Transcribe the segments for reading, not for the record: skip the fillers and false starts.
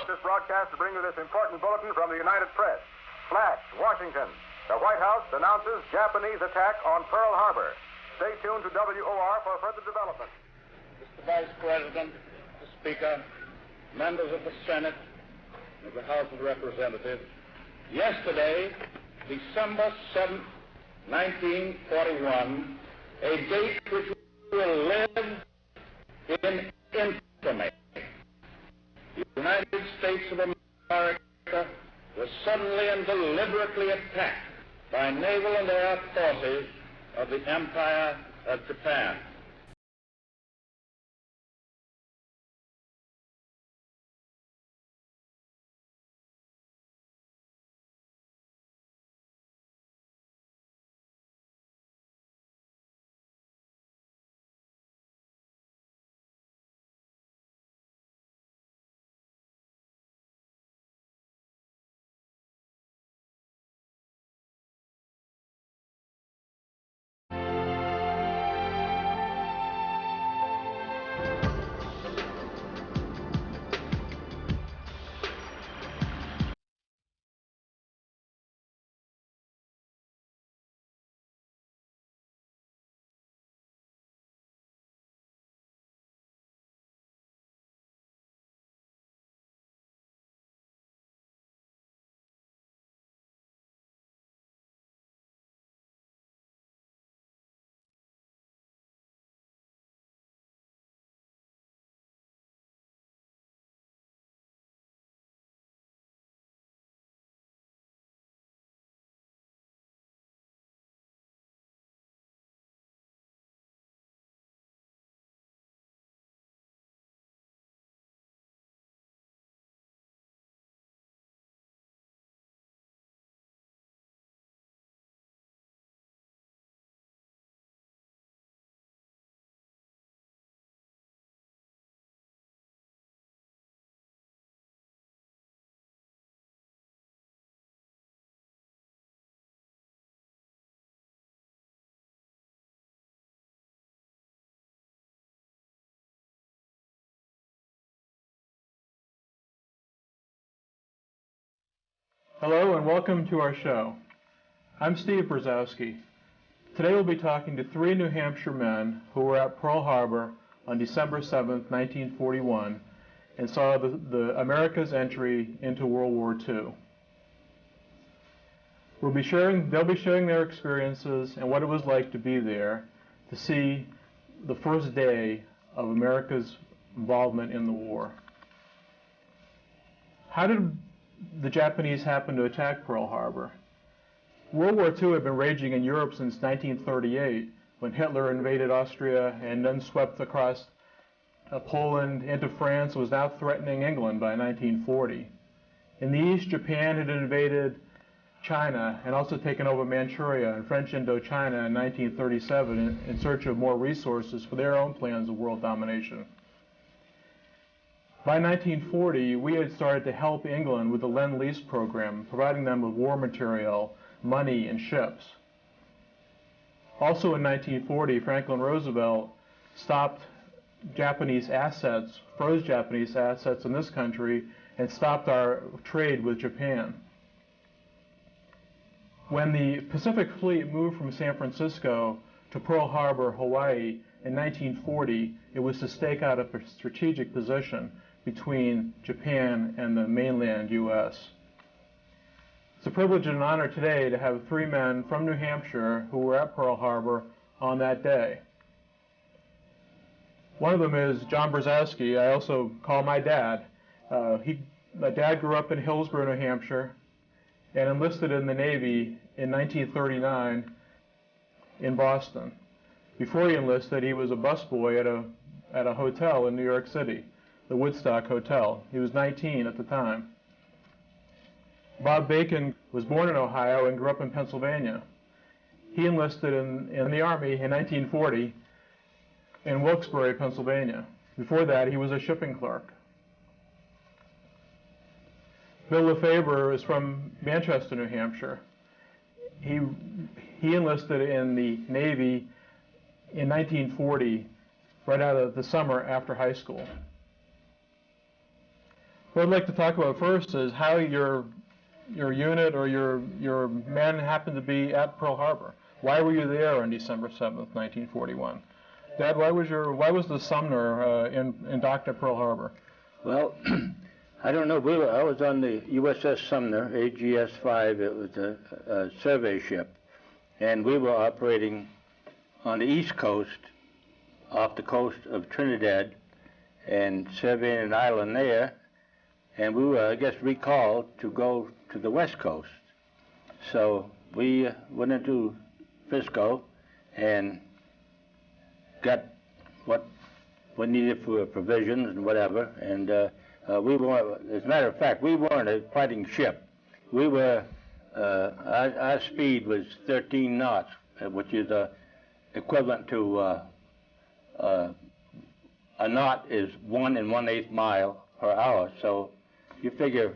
interrupt this broadcast to bring you this important bulletin from the United Press. Flash, Washington. The White House announces Japanese attack on Pearl Harbor. Stay tuned to WOR for further development. Mr. Vice President, Mr. Speaker, members of the Senate, and of the House of Representatives, yesterday, December 7th, 1941, a date which will live in infamy. The United States of America was suddenly and deliberately attacked by naval and air forces of the Empire of Japan. Hello and welcome to our show. I'm Steve Brzozowski. Today we'll be talking to three New Hampshire men who were at Pearl Harbor on December 7th, 1941 and saw the America's entry into World War II. They'll be sharing their experiences and what it was like to be there, to see the first day of America's involvement in the war. How did the Japanese happen to attack Pearl Harbor? World War II had been raging in Europe since 1938, when Hitler invaded Austria and then swept across Poland into France and was now threatening England by 1940. In the east, Japan had invaded China and also taken over Manchuria and French Indochina in 1937 in search of more resources for their own plans of world domination. By 1940, we had started to help England with the Lend-Lease program, providing them with war material, money, and ships. Also in 1940, Franklin Roosevelt stopped Japanese assets, froze Japanese assets in this country, and stopped our trade with Japan. When the Pacific Fleet moved from San Francisco to Pearl Harbor, Hawaii in 1940, it was to stake out a strategic position between Japan and the mainland U.S. It's a privilege and an honor today to have three men from New Hampshire who were at Pearl Harbor on that day. One of them is John Brzozowski. I also call my dad. My dad grew up in Hillsborough, New Hampshire, and enlisted in the Navy in 1939 in Boston. Before he enlisted, he was a busboy at a hotel in New York City, the Woodstock Hotel. He was 19 at the time. Bob Bacon was born in Ohio and grew up in Pennsylvania. He enlisted in the Army in 1940 in Wilkes-Barre, Pennsylvania. Before that, he was a shipping clerk. Bill Lefabvre is from Manchester, New Hampshire. He enlisted in the Navy in 1940, right out of the summer after high school. What I'd like to talk about first is how your unit or your men happened to be at Pearl Harbor. Why were you there on December 7th, 1941? Dad, why was the Sumner docked at Pearl Harbor? Well, I don't know. I was on the USS Sumner, AGS-5. It was a survey ship, and we were operating on the East Coast, off the coast of Trinidad, and surveying an island there. And we were, I guess, recalled to go to the West Coast. So we went into Frisco and got what we needed for provisions and whatever. And we were, as a matter of fact, we weren't a fighting ship. We were, our speed was 13 knots, which is equivalent to a knot is 1 1/8 mile per hour. So you figure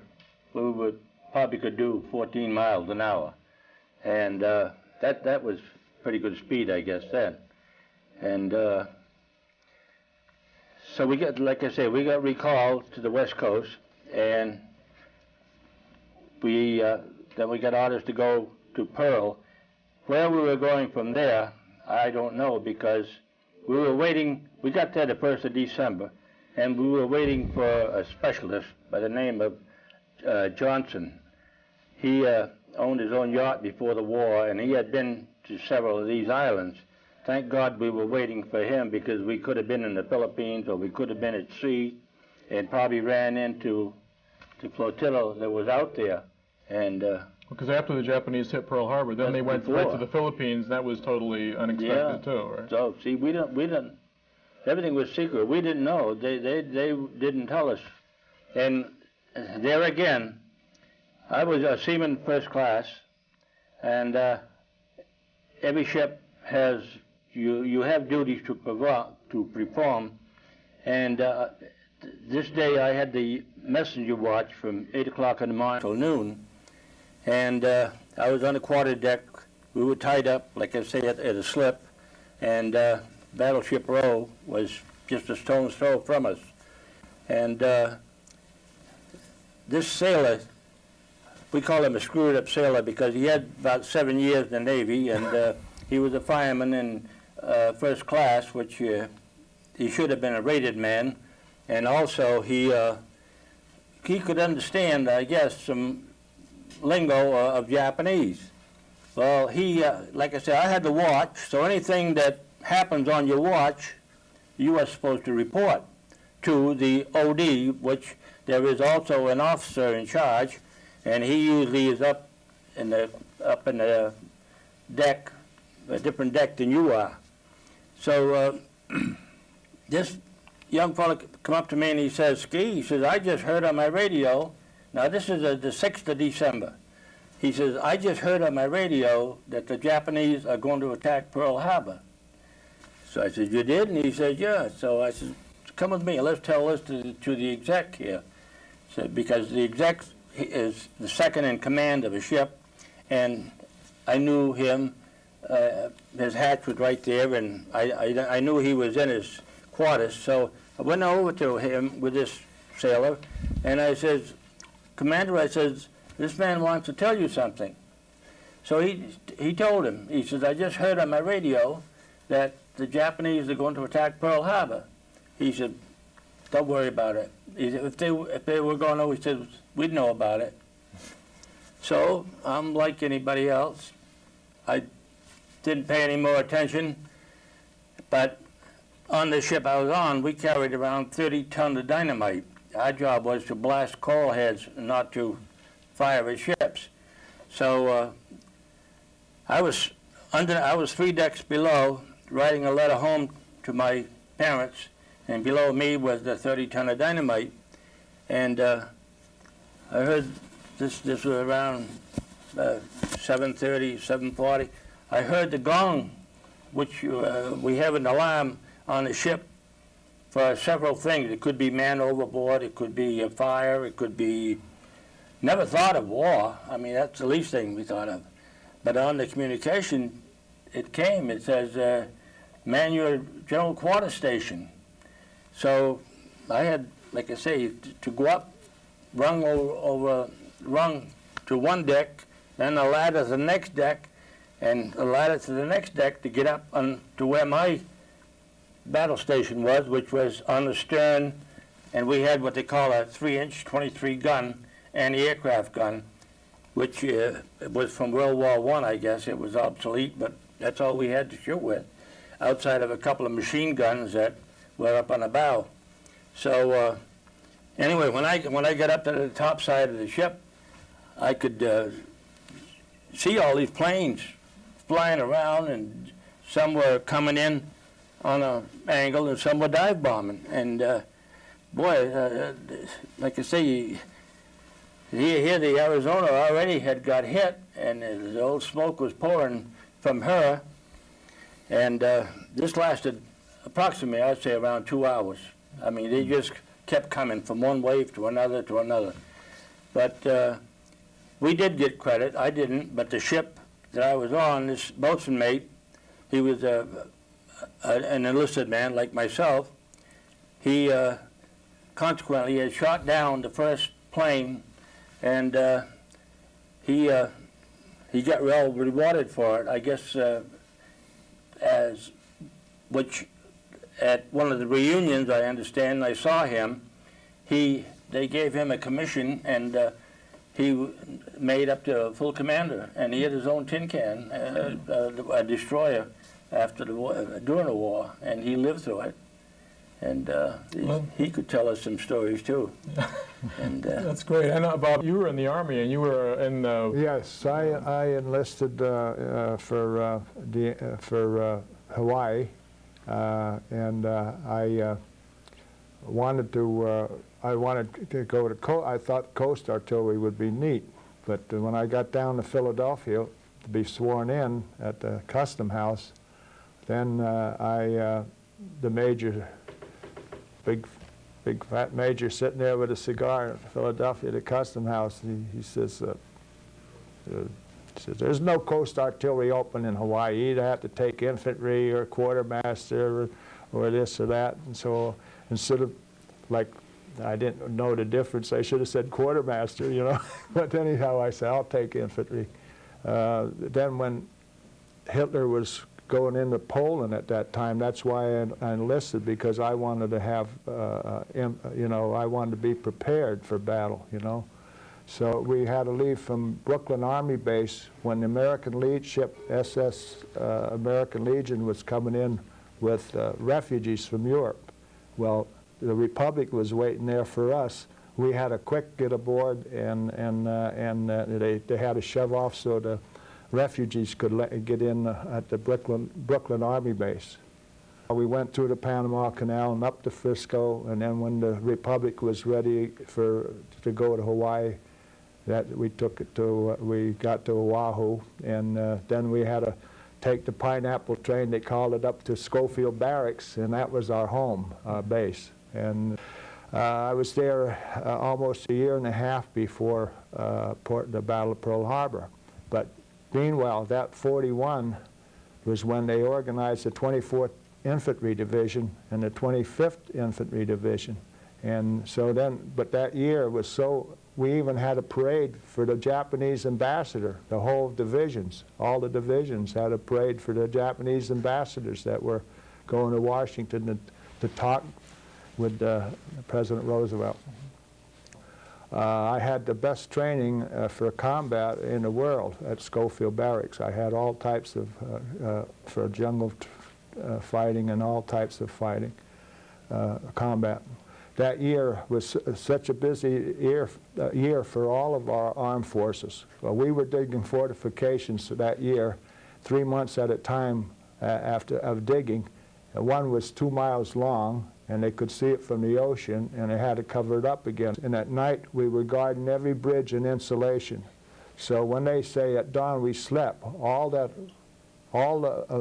we would probably could do 14 miles an hour, and that was pretty good speed, I guess, then. And so we got, like I say, we got recalled to the West Coast, and then we got orders to go to Pearl. Where we were going from there, I don't know, because we were waiting. We got there the 1st of December, and we were waiting for a specialist by the name of Johnson. He owned his own yacht before the war, and he had been to several of these islands. Thank God we were waiting for him, because we could have been in the Philippines, or we could have been at sea, and probably ran into the flotilla that was out there. And because after the Japanese hit Pearl Harbor, then they went right to the Philippines, and that was totally unexpected too, right? So see, we didn't. Everything was secret. We didn't know. They didn't tell us. And there again, I was a seaman first class, and every ship has you have duties to perform. And this day I had the messenger watch from 8 o'clock in the morning till noon, and I was on the quarterdeck. We were tied up, like I say, at a slip, and Battleship Row was just a stone's throw from us. And this sailor, we call him a screwed-up sailor because he had about 7 years in the Navy, and he was a fireman in first class, which he should have been a rated man, and also he could understand, I guess, some lingo of Japanese. Well, he, like I said, I had the watch, so anything that happens on your watch, you are supposed to report to the OD, which there is also an officer in charge, and he usually is up in the deck, a different deck than you are. So this young fellow come up to me and he says, "Ski," he says, "I just heard on my radio." Now this is the 6th of December. He says, "I just heard on my radio that the Japanese are going to attack Pearl Harbor." So I said, "You did?" And he said, "Yeah." So I said, "Come with me, let's tell this to the exec here." So, because the exec is the second in command of a ship, and I knew him. His hatch was right there, and I knew he was in his quarters. So I went over to him with this sailor, and I says, "Commander," I says, "this man wants to tell you something." So he told him. He says, "I just heard on my radio that the Japanese are going to attack Pearl Harbor." He said, "Don't worry about it." He said, if they were going to, he said, "We'd know about it." So I'm like anybody else. I didn't pay any more attention, but on the ship I was on, we carried around 30 tons of dynamite. Our job was to blast coal heads, not to fire at ships. So I was 3 decks below, writing a letter home to my parents, and below me was the 30 ton of dynamite. And I heard this was around 7:30, 7:40. I heard the gong, which we have an alarm on the ship for several things. It could be man overboard, it could be a fire, it could be, never thought of war. I mean, that's the least thing we thought of. But on the communication, it came, it says, "Man your general quarter station." So I had, like I say, to go up rung to one deck, then a ladder to the next deck, and a ladder to the next deck to get up to where my battle station was, which was on the stern, and we had what they call a 3-inch 23 gun anti-aircraft gun, which was from World War I, I guess. It was obsolete, but that's all we had to shoot with, outside of a couple of machine guns that were up on the bow. So anyway, when I got up to the top side of the ship, I could see all these planes flying around, and some were coming in on an angle, and some were dive bombing. And boy, like I say, here the Arizona already had got hit, and the old smoke was pouring from her. And this lasted approximately, I'd say, around 2 hours. I mean, they just kept coming from one wave to another to another. But we did get credit. I didn't, but the ship that I was on, this boatswain mate, he was an enlisted man like myself. He consequently had shot down the first plane, and he got well rewarded for it, I guess, as which at one of the reunions, I understand, I saw him. They gave him a commission, and he made up to full commander, and he had his own tin can, a destroyer, after the war, during the war, and he lived through it. And he could tell us some stories too. And that's great. And Bob, you were in the Army, and you were in the... Yes, I enlisted for Hawaii, and I wanted to go to I thought Coast Artillery would be neat, but when I got down to Philadelphia to be sworn in at the Custom House, then the major, big fat major sitting there with a cigar in Philadelphia at the Custom House, he says, there's no Coast Artillery open in Hawaii. You either have to take infantry or quartermaster or this or that. And so instead of, like, I didn't know the difference, I should have said quartermaster, you know. But anyhow, I said, I'll take infantry. Then when Hitler was going into Poland at that time, that's why I enlisted, because I wanted to have, you know, I wanted to be prepared for battle, you know. So we had to leave from Brooklyn Army Base when the American ship SS American Legion was coming in with refugees from Europe. Well, the Republic was waiting there for us. We had to quick get aboard, and they had to shove off so the refugees could get in at the Brooklyn Army Base. We went through the Panama Canal and up to Frisco, and then when the Republic was ready to go to Hawaii, we got to Oahu, and then we had to take the Pineapple train. They called it up to Schofield Barracks, and that was our home base. And I was there almost a year and a half before the Battle of Pearl Harbor. But meanwhile, that 41 was when they organized the 24th Infantry Division and the 25th Infantry Division. And so then, but that year was so, we even had a parade for the Japanese ambassador. The whole divisions, all the divisions had a parade for the Japanese ambassadors that were going to Washington to talk with President Roosevelt. I had the best training for combat in the world at Schofield Barracks. I had all types of, for jungle fighting and all types of fighting, combat. That year was such a busy year for all of our armed forces. Well, we were digging fortifications that year, 3 months at a time of digging. One was 2 miles long, and they could see it from the ocean, and they had to cover it up again. And at night, we were guarding every bridge and insulation. So when they say at dawn we slept, all the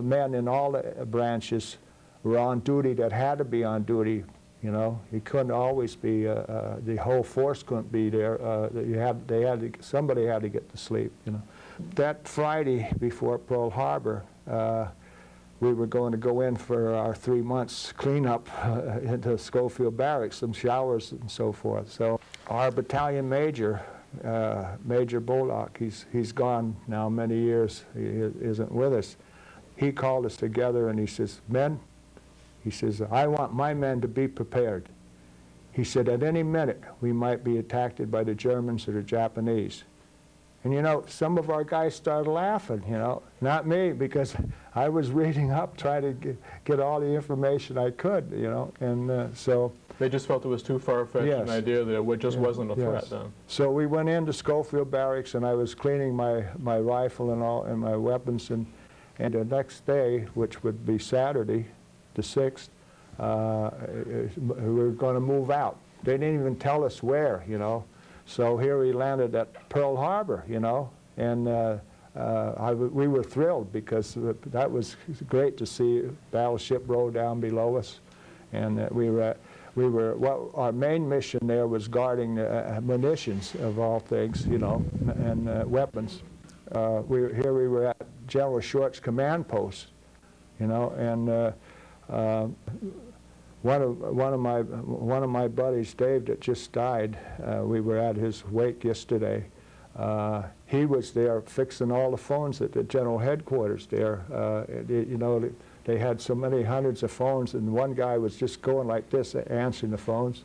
men in all the branches were on duty that had to be on duty. You know, you couldn't always be. The whole force couldn't be there. Somebody had to get to sleep. You know, that Friday before Pearl Harbor, we were going to go in for our 3 months cleanup into Schofield Barracks, some showers and so forth. So our battalion major, Major Bullock, he's gone now many years, he isn't with us. He called us together and he says, "Men," he says, "I want my men to be prepared." He said, "At any minute we might be attacked by the Germans or the Japanese." And you know, some of our guys started laughing, you know, not me, because I was reading up, trying to get all the information I could, you know, and so. They just felt it was too far-fetched an idea that it just wasn't a threat then. So we went into Schofield Barracks and I was cleaning my rifle and all, and my weapons, and the next day, which would be Saturday, the 6th, we were going to move out. They didn't even tell us where, you know. So here we landed at Pearl Harbor, you know, and we were thrilled because that was great to see Battleship roll down below us, and well, our main mission there was guarding munitions of all things, you know, and weapons. Here we were at General Short's command post, you know, and one of my buddies, Dave, that just died, we were at his wake yesterday. He was there fixing all the phones at the general headquarters there. You know, they had so many hundreds of phones, and one guy was just going like this, answering the phones.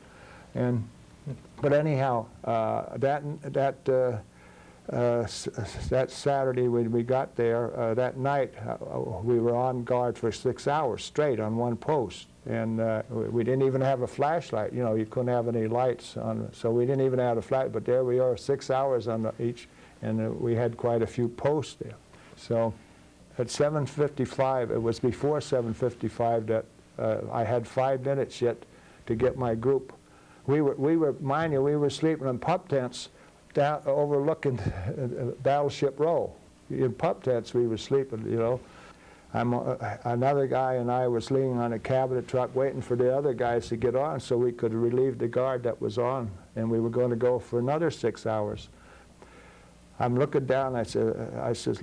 But anyhow, that Saturday when we got there, that night we were on guard for 6 hours straight on one post. And we didn't even have a flashlight. You know, you couldn't have any lights on, so we didn't even have a flashlight. But there we are, 6 hours on each, and we had quite a few posts there. So at 7:55, it was before 7:55 that I had 5 minutes yet to get my group. We were, mind you, we were sleeping in pup tents down overlooking Battleship Row. In pup tents we were sleeping, you know. Another guy and I was leaning on a cabinet truck waiting for the other guys to get on so we could relieve the guard that was on, and we were going to go for another 6 hours. I'm looking down, I says,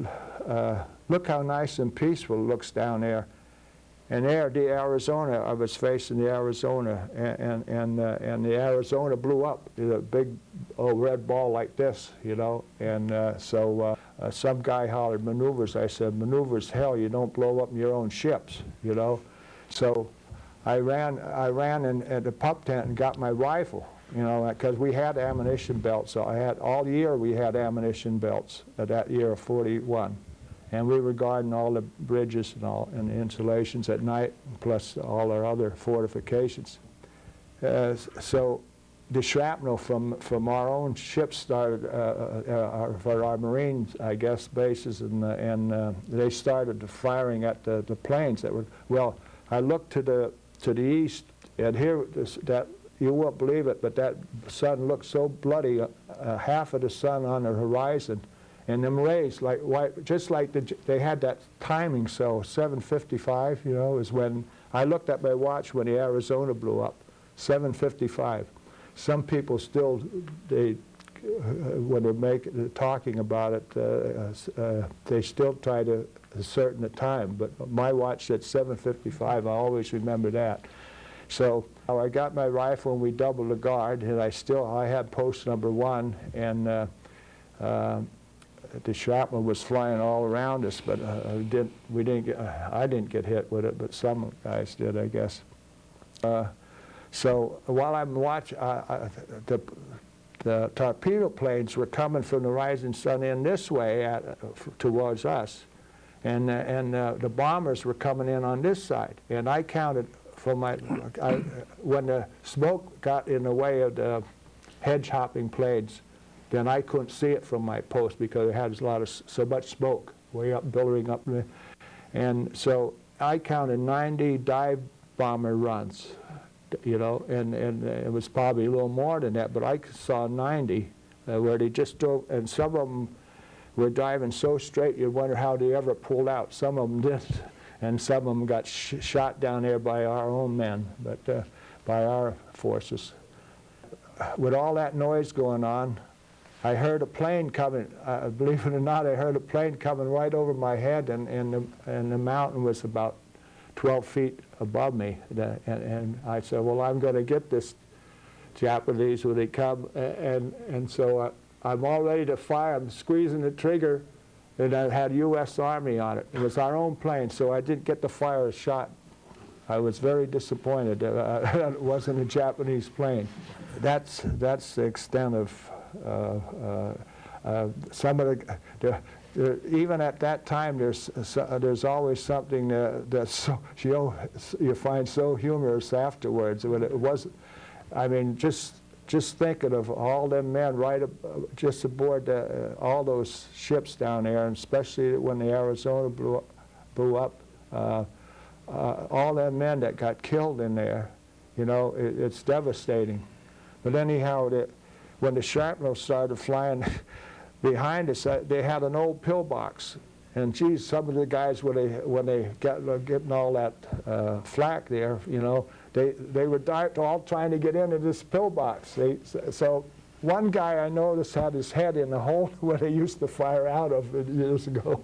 look how nice and peaceful it looks down there. And there, the Arizona, I was facing the Arizona, and the Arizona blew up, a big red ball like this, you know. And so some guy hollered, "Maneuvers." I said, "Maneuvers, hell, you don't blow up your own ships, you know." So I ran in the pup tent and got my rifle, you know, because we had ammunition belts. So I had, all year we had ammunition belts that year of 41. And we were guarding all the bridges and all, and the insulations at night, plus all our other fortifications. So the shrapnel from our own ships started, for our Marines, I guess, bases, and they started firing at the planes that were, well, I looked to the east, and here, that you won't believe it, but that sun looked so bloody, half of the sun on the horizon. And them rays, like white, just like they had that timing, so 7:55, you know, is when I looked at my watch when the Arizona blew up, 7:55. Some people still, when they're talking about it, they still try to ascertain the time, but my watch said 7:55, I always remember that. So I got my rifle and we doubled the guard, and I had post number 1, and the shrapnel was flying all around us, but I didn't get hit with it, but some guys did, I guess. So while I'm watching, the torpedo planes were coming from the rising sun in this way towards us, and the bombers were coming in on this side. And I counted from when the smoke got in the way of the hedge-hopping planes, then I couldn't see it from my post because it had so much smoke way up, billowing up. And so I counted 90 dive bomber runs, you know, and it was probably a little more than that, but I saw 90 where they just drove, and some of them were driving so straight you wonder how they ever pulled out. Some of them didn't, and some of them got shot down there by our own men, but by our forces. With all that noise going on, I heard a plane coming, believe it or not, I heard a plane coming right over my head, and the mountain was about 12 feet above me. And I said, well, I'm going to get this Japanese when they come, and so I'm all ready to fire. I'm squeezing the trigger, and I had U.S. Army on it. It was our own plane, so I didn't get to fire a shot. I was very disappointed that it wasn't a Japanese plane. That's the extent of some of the even at that time, there's always something that's so, you find so humorous afterwards. When it wasn't, I mean, just thinking of all them men just aboard all those ships down there, and especially when the Arizona blew up, all them men that got killed in there, you know, it's devastating. But anyhow, when the shrapnel started flying behind us, they had an old pillbox, and geez, some of the guys when they got getting all that flak there, you know, they were all trying to get into this pillbox. So one guy I noticed had his head in the hole where they used to fire out of years ago,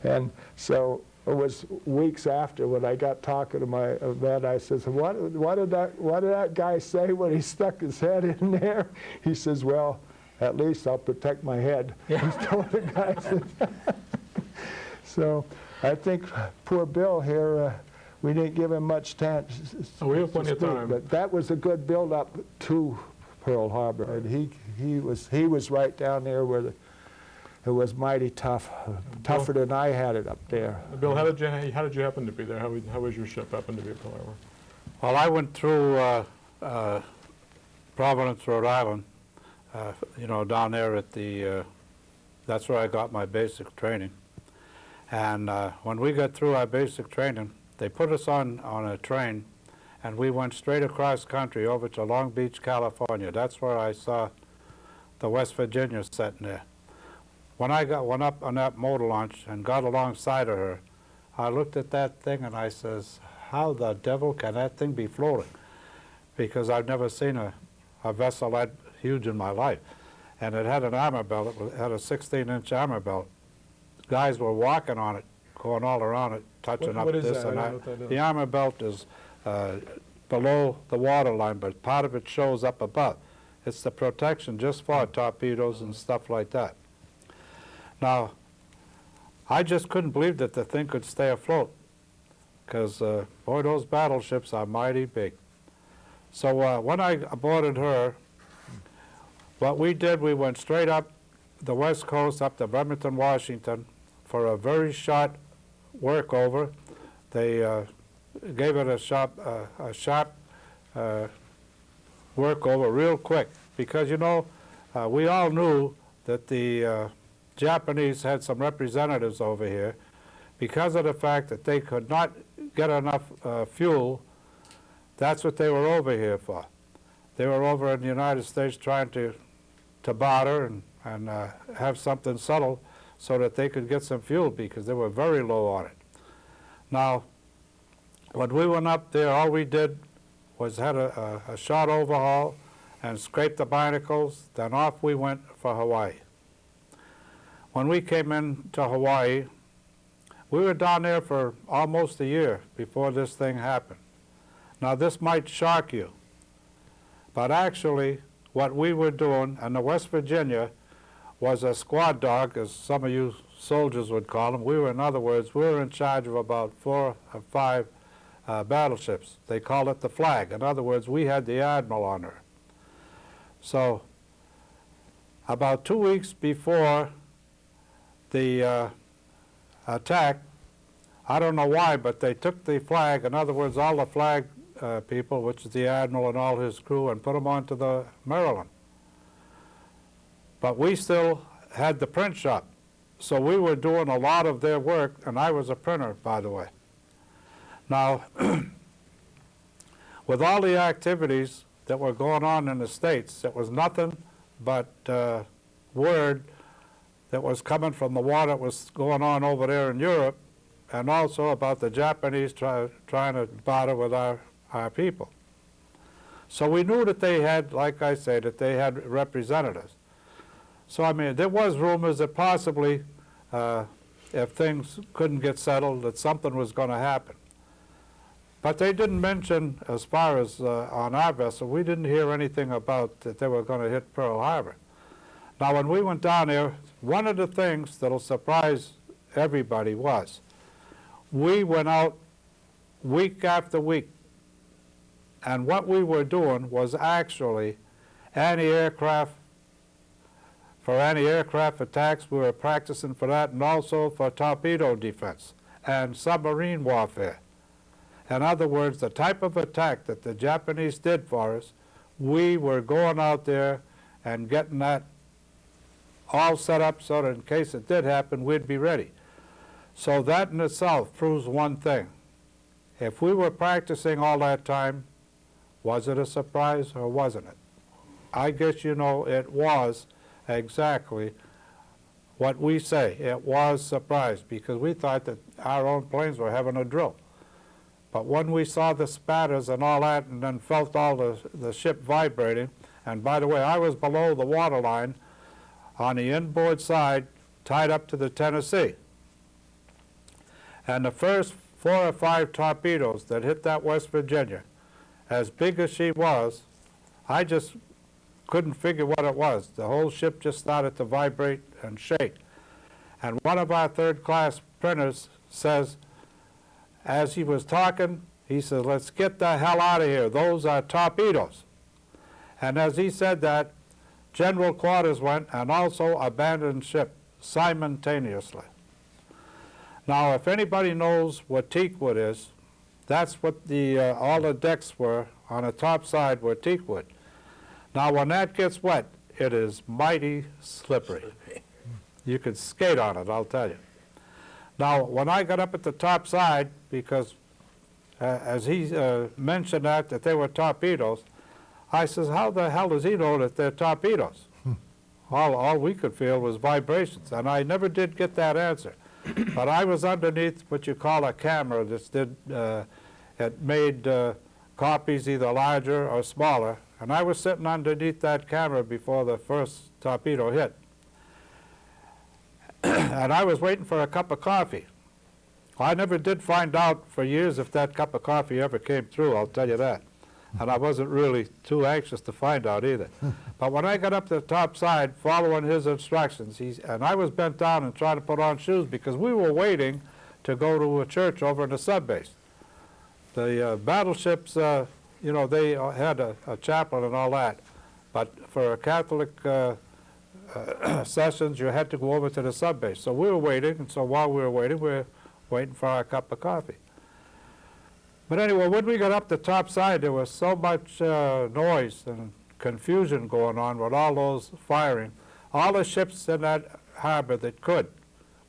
and so it was weeks after when I got talking to my vet. I says, what did that guy say when he stuck his head in there? He says, well, at least I'll protect my head. Yeah. He's told the guys. So I think poor Bill here, we didn't give him much time. We have plenty of time. But that was a good build-up to Pearl Harbor, and he was right down there where it was mighty tough, tougher than I had it up there. Bill, how did you happen to be there? How was your ship happen to be at Pearl Harbor? Well, I went through Providence, Rhode Island. You know, down there at the, that's where I got my basic training. And when we got through our basic training, they put us on a train, and we went straight across country over to Long Beach, California. That's where I saw the West Virginia sitting there. When I went up on that motor launch and got alongside of her, I looked at that thing and I says, how the devil can that thing be floating? Because I've never seen a vessel that huge in my life. And it had an armor belt. It had a 16-inch armor belt. Guys were walking on it, going all around it, touching up this and that. The armor belt is below the water line, but part of it shows up above. It's the protection just for torpedoes and stuff like that. Now, I just couldn't believe that the thing could stay afloat, because, boy, those battleships are mighty big. So when I boarded her, what we did, we went straight up the West Coast, up to Bremerton, Washington, for a very short workover. They gave it a sharp workover real quick, because, you know, we all knew that the Japanese had some representatives over here because of the fact that they could not get enough fuel. That's what they were over here for. They were over in the United States trying to barter and have something settled so that they could get some fuel, because they were very low on it. Now, when we went up there, all we did was had a short overhaul and scraped the barnacles, then off we went for Hawaii. When we came into Hawaii, we were down there for almost a year before this thing happened. Now, this might shock you, but actually what we were doing, and the West Virginia was a squad dog, as some of you soldiers would call them. We were, in other words, we were in charge of about 4 or 5 battleships. They called it the flag. In other words, we had the admiral on her. So about 2 weeks before the attack, I don't know why, but they took the flag, in other words, all the flag people, which is the admiral and all his crew, and put them onto the Maryland. But we still had the print shop, so we were doing a lot of their work, and I was a printer, by the way. Now, with all the activities that were going on in the States, it was nothing but word that was coming from the war that was going on over there in Europe, and also about the Japanese trying to barter with our people. So we knew that they had, like I say, that they had representatives. So, I mean, there was rumors that possibly, if things couldn't get settled, that something was going to happen. But they didn't mention, as far as on our vessel, we didn't hear anything about that they were going to hit Pearl Harbor. Now, when we went down there, one of the things that'll surprise everybody was we went out week after week, and what we were doing was actually anti-aircraft, for anti-aircraft attacks. We were practicing for that, and also for torpedo defense and submarine warfare. In other words, the type of attack that the Japanese did for us, we were going out there and getting that all set up so that in case it did happen, we'd be ready. So that in itself proves one thing. If we were practicing all that time, was it a surprise or wasn't it? I guess you know it was exactly what we say. It was surprise, because we thought that our own planes were having a drill. But when we saw the spatters and all that, and then felt all the ship vibrating, and by the way, I was below the waterline on the inboard side, tied up to the Tennessee. And the first 4 or 5 torpedoes that hit that West Virginia, as big as she was, I just couldn't figure what it was. The whole ship just started to vibrate and shake. And one of our third-class printers says, as he was talking, he says, "Let's get the hell out of here. Those are torpedoes." And as he said that, general quarters went and also abandoned ship simultaneously. Now, if anybody knows what teak wood is, that's what all the decks were on the top side were teak wood. Now, when that gets wet, it is mighty slippery. You could skate on it, I'll tell you. Now, when I got up at the top side, because as he mentioned that they were torpedoes, I says, how the hell does he know that they're torpedoes? All we could feel was vibrations, and I never did get that answer. But I was underneath what you call a camera that it made copies either larger or smaller, and I was sitting underneath that camera before the first torpedo hit. And I was waiting for a cup of coffee. I never did find out for years if that cup of coffee ever came through, I'll tell you that. And I wasn't really too anxious to find out either. But when I got up to the top side, following his instructions, and I was bent down and trying to put on shoes because we were waiting to go to a church over in the subbase. The battleships, you know, they had a chaplain and all that. But for a Catholic sessions, you had to go over to the subbase. So we were waiting, and so while we were waiting for our cup of coffee. But anyway, when we got up the top side, there was so much noise and confusion going on with all those firing. All the ships in that harbor that could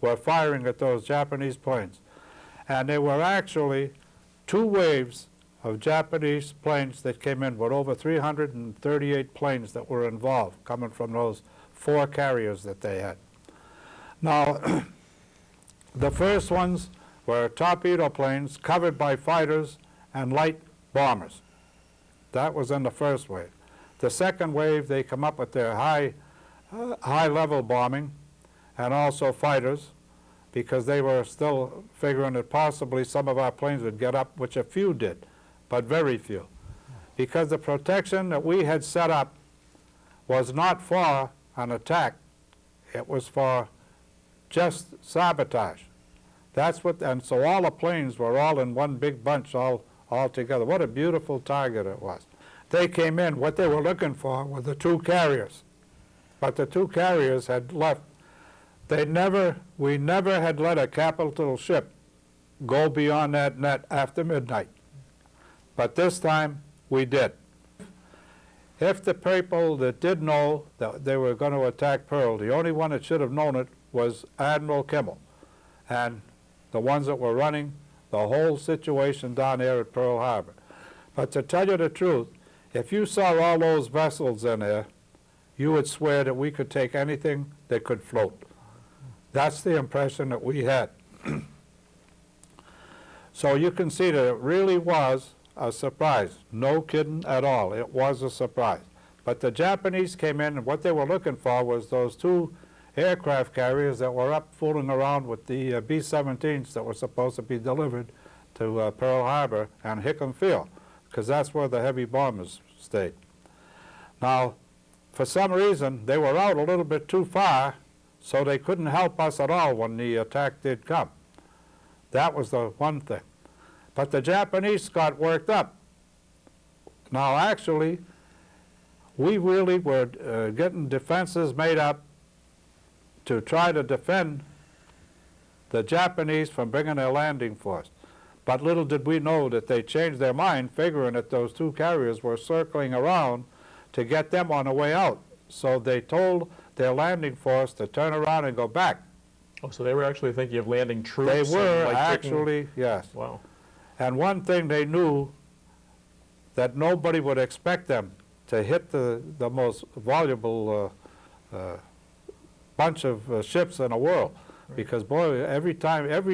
were firing at those Japanese planes. And there were actually 2 waves of Japanese planes that came in with over 338 planes that were involved, coming from those 4 carriers that they had. Now, the first ones were torpedo planes covered by fighters and light bombers. That was in the first wave. The second wave, they come up with their high-level bombing and also fighters, because they were still figuring that possibly some of our planes would get up, which a few did, but very few. Because the protection that we had set up was not for an attack, it was for just sabotage. That's what, and so all the planes were all in one big bunch all together. What a beautiful target it was. They came in, what they were looking for were the 2 carriers. But the 2 carriers had left. We never had let a capital ship go beyond that net after midnight. But this time, we did. If the people that did know that they were going to attack Pearl, the only one that should have known it was Admiral Kimmel. And the ones that were running the whole situation down there at Pearl Harbor. But to tell you the truth, if you saw all those vessels in there, you would swear that we could take anything that could float. That's the impression that we had. So you can see that it really was a surprise. No kidding at all. It was a surprise. But the Japanese came in, and what they were looking for was those 2 aircraft carriers that were up fooling around with the B-17s that were supposed to be delivered to Pearl Harbor and Hickam Field, because that's where the heavy bombers stayed. Now, for some reason, they were out a little bit too far, so they couldn't help us at all when the attack did come. That was the one thing. But the Japanese got worked up. Now, actually, we really were getting defenses made up to try to defend the Japanese from bringing their landing force. But little did we know that they changed their mind, figuring that those two carriers were circling around to get them on the way out. So they told their landing force to turn around and go back. Oh, so they were actually thinking of landing troops? They were like actually, yes. Wow. And one thing they knew, that nobody would expect them to hit the most valuable bunch of ships in the world. Right. Because, boy, every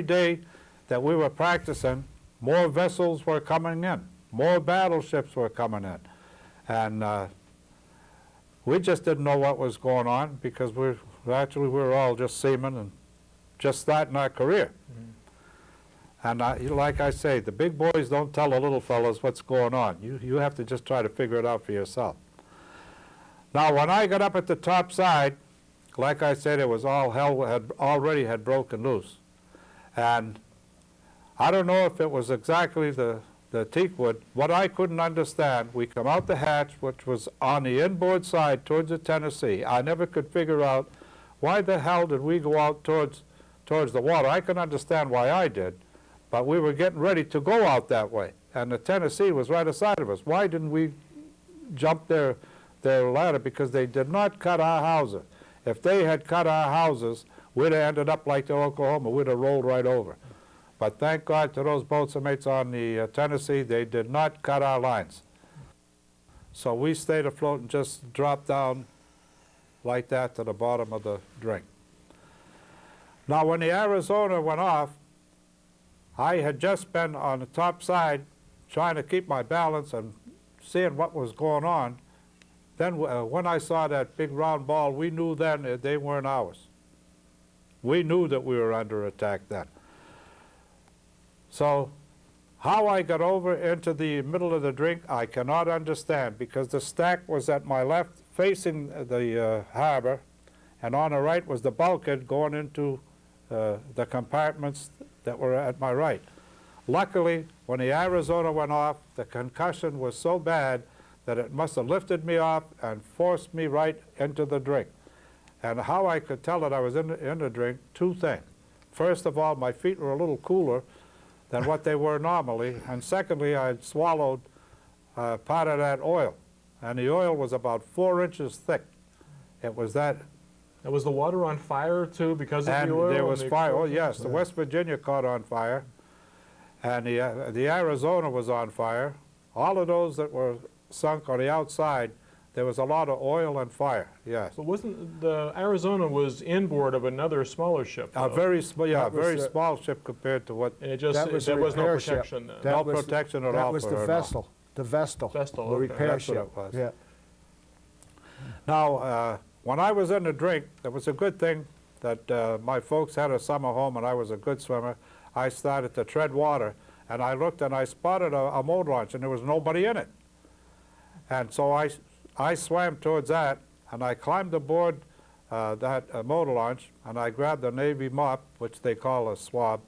day that we were practicing, more vessels were coming in, more battleships were coming in. And we just didn't know what was going on, because we were all just seamen and just starting our career. Mm-hmm. And like I say, the big boys don't tell the little fellows what's going on. You have to just try to figure it out for yourself. Now, when I got up at the top side, like I said, it was all hell already had broken loose. And I don't know if it was exactly the teakwood. What I couldn't understand, we come out the hatch, which was on the inboard side towards the Tennessee. I never could figure out why the hell did we go out towards the water. I can understand why I did, but we were getting ready to go out that way, and the Tennessee was right aside of us. Why didn't we jump their ladder? Because they did not cut our houses. If they had cut our houses, we'd have ended up like the Oklahoma. We'd have rolled right over. But thank God to those boatsmates on the Tennessee, they did not cut our lines. So we stayed afloat and just dropped down like that to the bottom of the drink. Now, when the Arizona went off, I had just been on the top side trying to keep my balance and seeing what was going on. Then when I saw that big round ball, we knew then that they weren't ours. We knew that we were under attack then. So how I got over into the middle of the drink, I cannot understand, because the stack was at my left facing the harbor, and on the right was the bulkhead going into the compartments that were at my right. Luckily, when the Arizona went off, the concussion was so bad that it must have lifted me off and forced me right into the drink. And how I could tell that I was in the drink, two things. First of all, my feet were a little cooler than what they were normally, and secondly, I had swallowed part of that oil, and the oil was about 4 inches thick. It was that. And was the water on fire too because of the oil? And there was fire. Oh yes, the West Virginia caught on fire, and the Arizona was on fire. All of those that were sunk on the outside, there was a lot of oil and fire. Yes. But wasn't the Arizona was inboard of another smaller ship? A very small, small ship compared to what. And it just there was no protection then. No protection at all. That was the Vestal. The Vestal. Vestal. The repair That's ship. what it was. Yeah. Now, when I was in the drink, it was a good thing that my folks had a summer home and I was a good swimmer. I started to tread water, and I looked and I spotted a motor launch, and there was nobody in it. And so I swam towards that, and I climbed aboard that motor launch, and I grabbed a Navy mop, which they call a swab,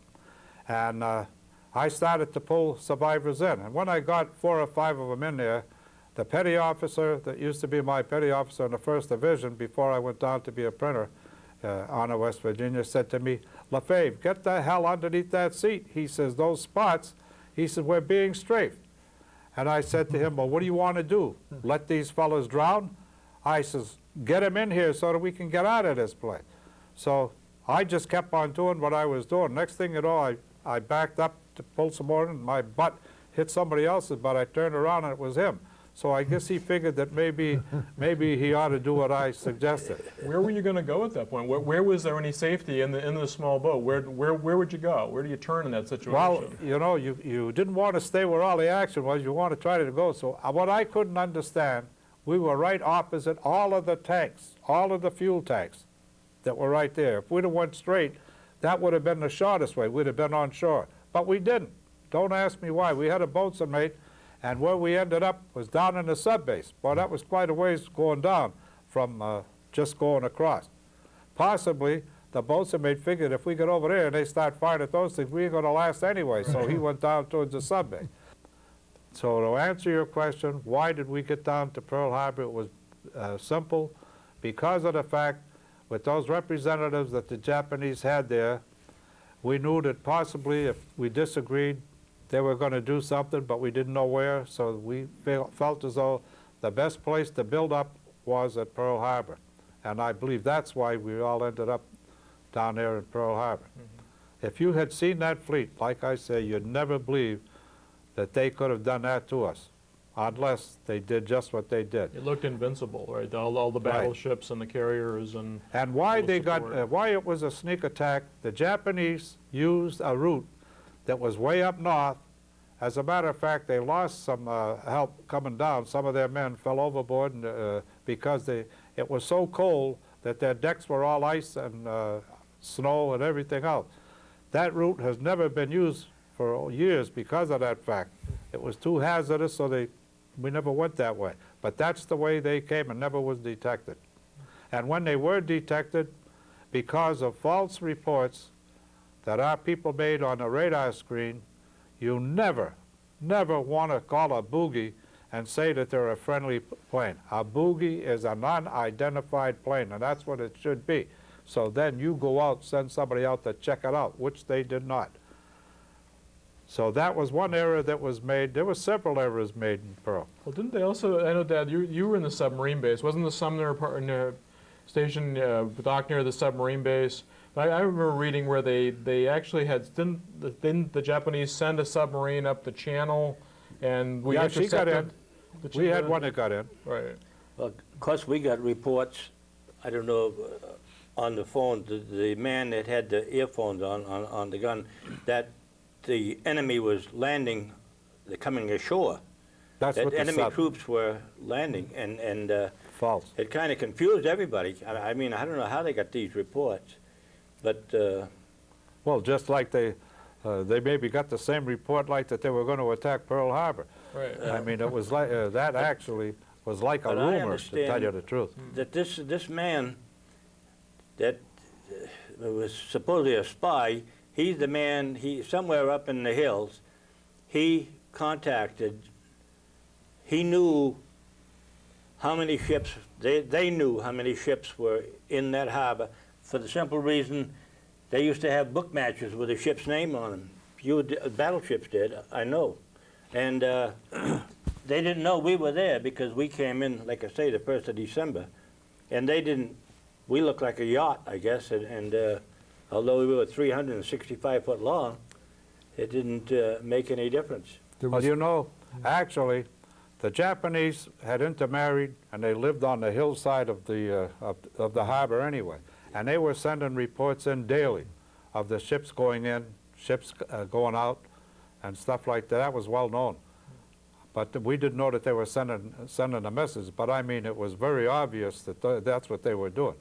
and I started to pull survivors in. And when I got 4 or 5 of them in there, the petty officer that used to be my petty officer in the 1st Division before I went down to be a printer on the West Virginia said to me, "Lefabvre, get the hell underneath that seat." He says, "Those spots," he said, "we're being strafed." And I said to him, "Well, what do you want to do? Let these fellas drown?" I says, "Get them in here so that we can get out of this place." So I just kept on doing what I was doing. Next thing you know, I backed up to pull some more, and my butt hit somebody else's, but I turned around and it was him. So I guess he figured that maybe he ought to do what I suggested. Where were you going to go at that point? Where was there any safety in the small boat? Where would you go? Where do you turn in that situation? Well, you know, you didn't want to stay where all the action was. You want to try to go. So what I couldn't understand, we were right opposite all of the tanks, all of the fuel tanks that were right there. If we'd have went straight, that would have been the shortest way. We'd have been on shore. But we didn't. Don't ask me why. We had a boatswain mate, and where we ended up was down in the subbase. Well, that was quite a ways going down from just going across. Possibly, the boatswain mate figured if we get over there and they start firing at those things, we ain't going to last anyway, so he went down towards the subbase. So to answer your question, why did we get down to Pearl Harbor? It was simple, because of the fact with those representatives that the Japanese had there, we knew that possibly if we disagreed, they were going to do something, but we didn't know where, so we felt as though the best place to build up was at Pearl Harbor. And I believe that's why we all ended up down there in Pearl Harbor. Mm-hmm. If you had seen that fleet, like I say, you'd never believe that they could have done that to us, unless they did just what they did. It looked invincible, right? All the battleships and the carriers and why they got why it was a sneak attack. The Japanese used a route that was way up north. As a matter of fact, they lost some help coming down. Some of their men fell overboard because it was so cold that their decks were all ice and snow and everything else. That route has never been used for years because of that fact. It was too hazardous, so we never went that way. But that's the way they came and never was detected. And when they were detected, because of false reports that our people made on the radar screen, you never want to call a boogie and say that they're a friendly plane. A boogie is a non-identified plane, and that's what it should be. So then you go out, send somebody out to check it out, which they did not. So that was one error that was made. There were several errors made in Pearl. Well, didn't they also, I know, Dad, you were in the submarine base. Wasn't the Sumner station docked near the submarine base? But I remember reading where they actually had, didn't the Japanese send a submarine up the channel and we she got in. We had one that got in. Right. Well, of course, we got reports, I don't know, on the phone, the man that had the earphones on the gun, that the enemy was landing, they're coming ashore. That's that what enemy troops were landing, and false. It kind of confused everybody. I mean, I don't know how they got these reports, but well, just like they maybe got the same report like that they were going to attack Pearl Harbor. Right. I mean, it was like that actually was like a rumor, to tell you the truth. That this man that was supposedly a spy, he's the man, somewhere up in the hills, he knew how many ships, they knew how many ships were in that harbor, for the simple reason they used to have book matches with a ship's name on them. Battleships did, I know. And they didn't know we were there because we came in, like I say, the 1st of December. And they didn't, we looked like a yacht, I guess, and although we were 365 foot long, it didn't make any difference. Well, you know, actually, the Japanese had intermarried, and they lived on the hillside of the harbor anyway. And they were sending reports in daily of the ships going in, ships going out, and stuff like that. That was well known. But we didn't know that they were sending a message. But I mean, it was very obvious that that's what they were doing.